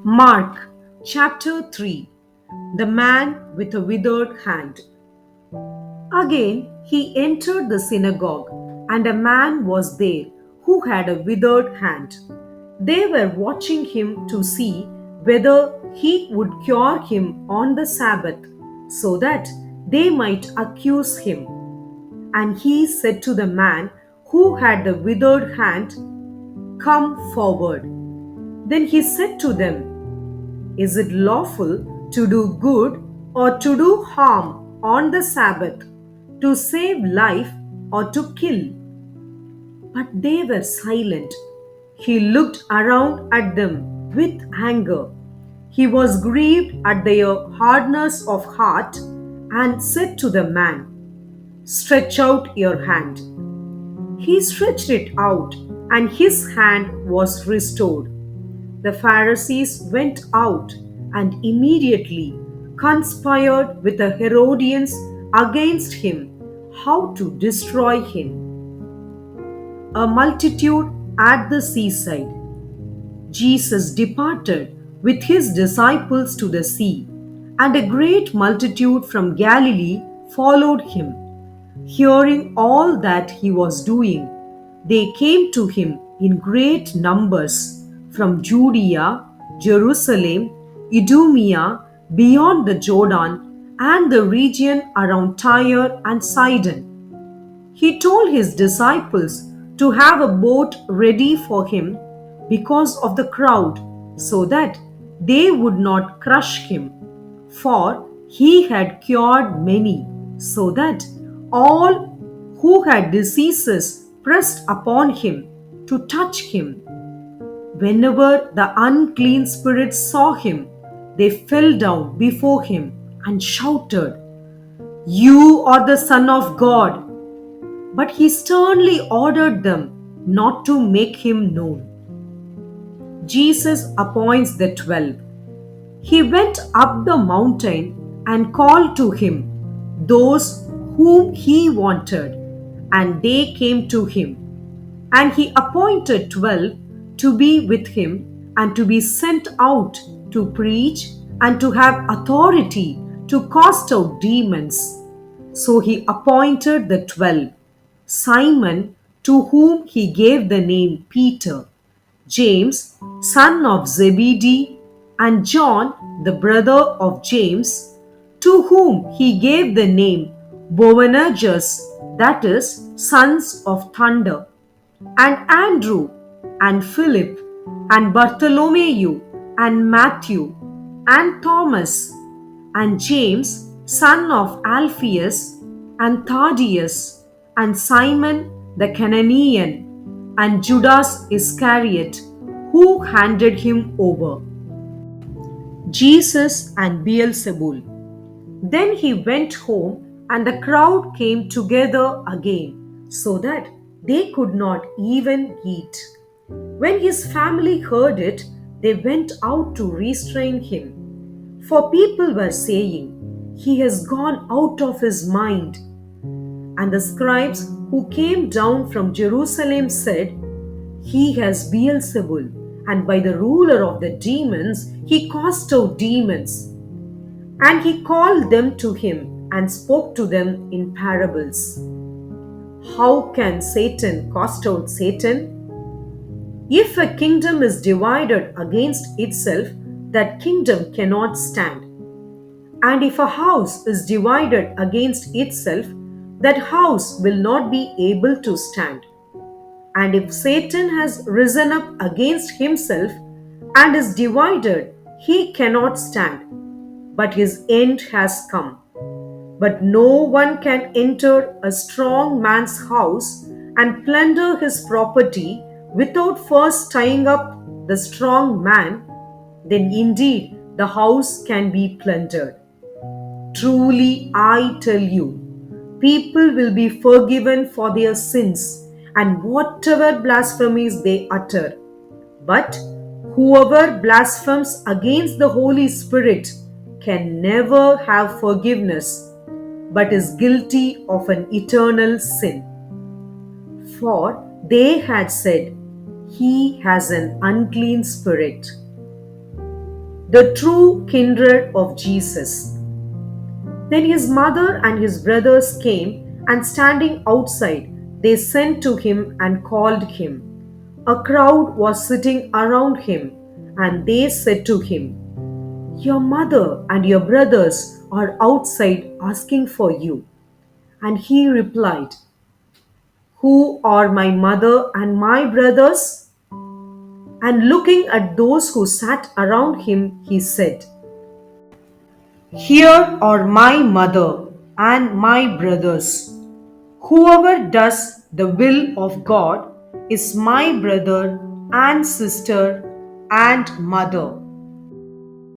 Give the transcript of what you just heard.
Mark chapter 3. The man with a withered hand. Again he entered the synagogue, and a man was there who had a withered hand. They were watching him to see whether he would cure him on the Sabbath, so that they might accuse him. And he said to the man who had the withered hand, "Come forward." Then he said to them, "Is it lawful to do good or to do harm on the Sabbath, to save life or to kill?" But they were silent. He looked around at them with anger. He was grieved at their hardness of heart and said to the man, "Stretch out your hand." He stretched it out, and his hand was restored. The Pharisees went out and immediately conspired with the Herodians against him, how to destroy him. A multitude at the seaside. Jesus departed with his disciples to the sea, and a great multitude from Galilee followed him. Hearing all that he was doing, they came to him in great numbers from Judea, Jerusalem, Idumea, beyond the Jordan, and the region around Tyre and Sidon. He told his disciples to have a boat ready for him because of the crowd, so that they would not crush him. For he had cured many, so that all who had diseases pressed upon him to touch him. Whenever the unclean spirits saw him, they fell down before him and shouted, "You are the Son of God." But he sternly ordered them not to make him known. Jesus appoints the 12. He went up the mountain and called to him those whom he wanted, and they came to him. And he appointed 12 to be with him and to be sent out to preach and to have authority to cast out demons. So he appointed the 12: Simon, to whom he gave the name Peter; James, son of Zebedee; and John, the brother of James, to whom he gave the name Boanerges, that is, sons of thunder; and Andrew, and Philip, and Bartholomew, and Matthew, and Thomas, and James, son of Alphaeus, and Thaddeus, and Simon the Canaanian, and Judas Iscariot, who handed him over. Jesus and Beelzebul. Then he went home, and the crowd came together again, so that they could not even eat. When his family heard it, they went out to restrain him. For people were saying, "He has gone out of his mind." And the scribes who came down from Jerusalem said, "He has Beelzebul, and by the ruler of the demons he cast out demons." And he called them to him and spoke to them in parables. How can Satan cast out Satan? If a kingdom is divided against itself, that kingdom cannot stand. And if a house is divided against itself, that house will not be able to stand. And if Satan has risen up against himself and is divided, he cannot stand, but his end has come. But no one can enter a strong man's house and plunder his property without first tying up the strong man. Then indeed the house can be plundered. Truly I tell you, people will be forgiven for their sins and whatever blasphemies they utter. But whoever blasphemes against the Holy Spirit can never have forgiveness, but is guilty of an eternal sin. For they had said, "He has an unclean spirit." the true kindred of Jesus. Then his mother and his brothers came, and standing outside, they sent to him and called him. A crowd was sitting around him, and they said to him, "Your mother and your brothers are outside asking for you." And he replied, "Who are my mother and my brothers?" And looking at those who sat around him, he said, "Here are my mother and my brothers. Whoever does the will of God is my brother and sister and mother."